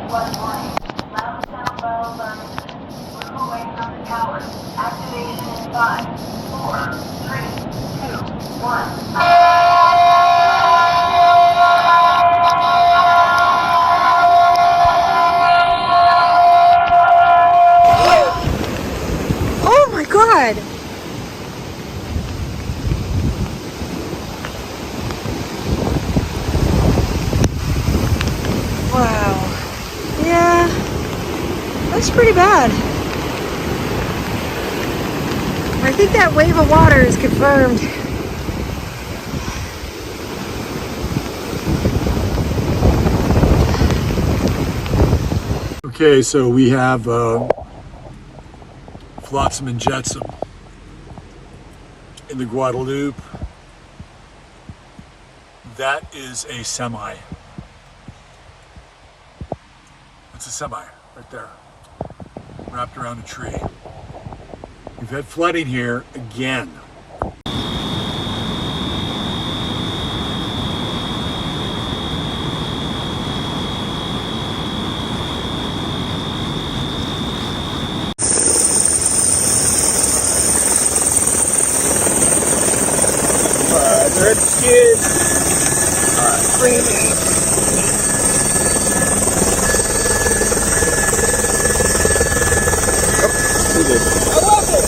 flood warning. Loud sound bell alarm. Move away from the tower. Activation in 5, 4, 3, 2, 1. Oh my God! Wow. Yeah, that's pretty bad. I think that wave of water is confirmed. Okay, so we have flotsam and jetsam in the Guadalupe. That is a semi. It's a semi right there, wrapped around a tree. We've had flooding here again. Red skid. Screaming. Oh, he did. I love it!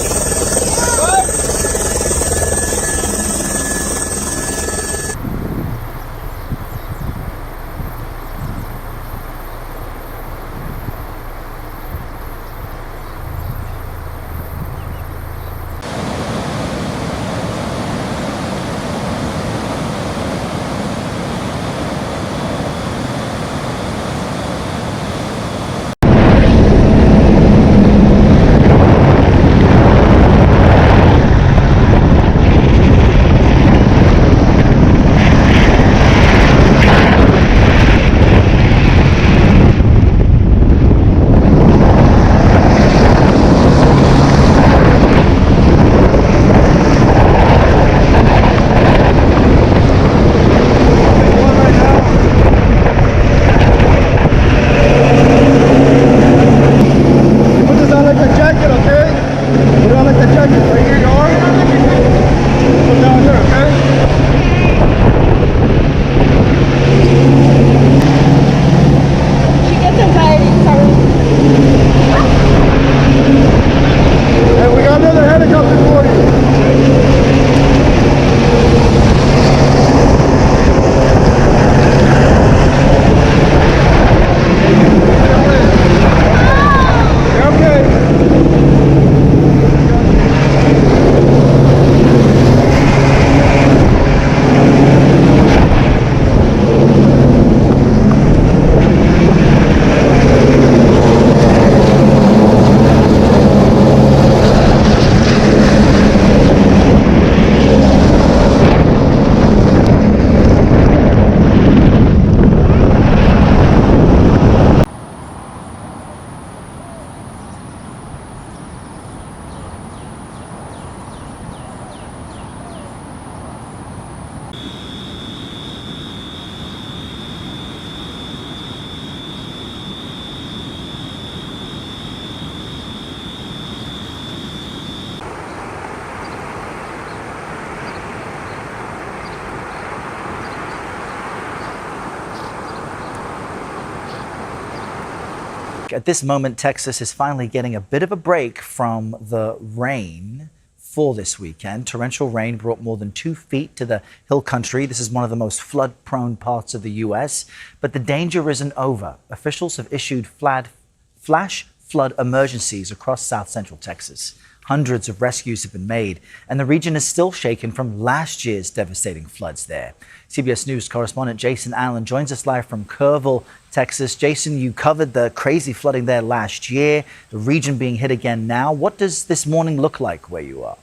At this moment, Texas is finally getting a bit of a break from the rain for this weekend. Torrential rain brought more than 2 feet to the hill country. This is one of the most flood-prone parts of the U.S., but the danger isn't over. Officials have issued flash flood emergencies across south central Texas. Hundreds of rescues have been made, and the region is still shaken from last year's devastating floods there. CBS News correspondent Jason Allen joins us live from Kerrville, Texas. Jason, you covered the crazy flooding there last year, the region being hit again now. What does this morning look like where you are?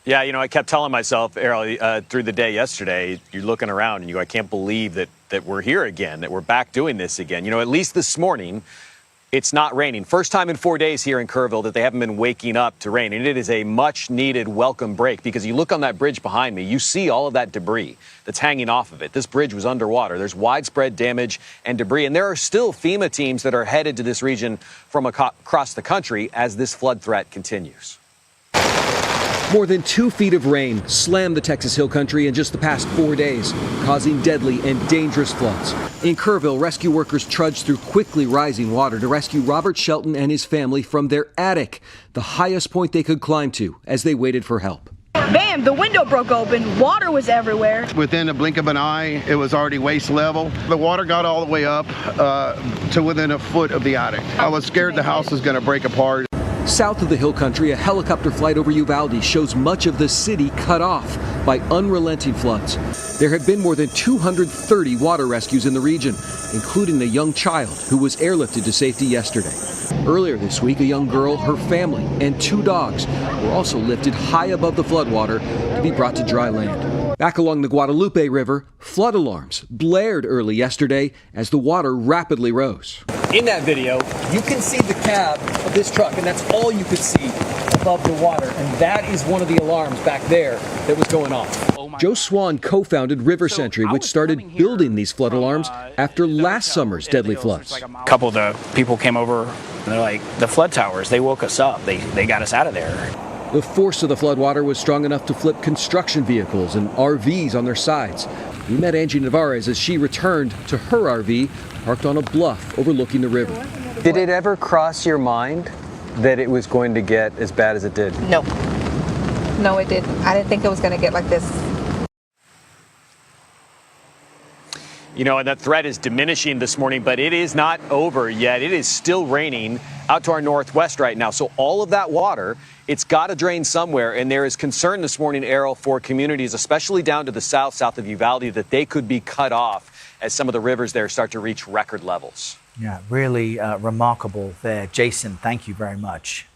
Yeah, you know, I kept telling myself, Errol, through the day yesterday, you're looking around and you go, I can't believe that we're here again, that we're back doing this again. You know, at least this morning, it's not raining. First time in 4 days here in Kerrville that they haven't been waking up to rain. And it is a much needed welcome break because you look on that bridge behind me, you see all of that debris that's hanging off of it. This bridge was underwater. There's widespread damage and debris. And there are still FEMA teams that are headed to this region from across the country as this flood threat continues. More than 2 feet of rain slammed the Texas Hill Country in just the past 4 days, causing deadly and dangerous floods. In Kerrville, rescue workers trudged through quickly rising water to rescue Robert Shelton and his family from their attic, the highest point they could climb to as they waited for help. Bam! The window broke open. Water was everywhere. Within a blink of an eye, it was already waist level. The water got all the way up to within a foot of the attic. I was scared the house was going to break apart. South of the Hill Country, a helicopter flight over Uvalde shows much of the city cut off by unrelenting floods. There have been more than 230 water rescues in the region, including a young child who was airlifted to safety yesterday. Earlier this week, a young girl, her family, and 2 dogs were also lifted high above the floodwater to be brought to dry land. Back along the Guadalupe River, flood alarms blared early yesterday as the water rapidly rose. In that video, you can see the cab of this truck, and that's all you could see above the water. And that is one of the alarms back there that was going off. Joe Swan co-founded River Sentry, which started building these flood alarms after last summer's deadly floods. A couple of the people came over, and they're like, the flood towers, they woke us up. They got us out of there. The force of the floodwater was strong enough to flip construction vehicles and RVs on their sides. We met Angie Navarez as she returned to her RV, parked on a bluff overlooking the river. Did it ever cross your mind that it was going to get as bad as it did? No. No, it didn't. I didn't think it was going to get like this. You know, and that threat is diminishing this morning, but it is not over yet. It is still raining out to our northwest right now. So all of that water, it's got to drain somewhere. And there is concern this morning, Errol, for communities, especially down to the south of Uvalde, that they could be cut off as some of the rivers there start to reach record levels. Yeah, really remarkable there. Jason, thank you very much.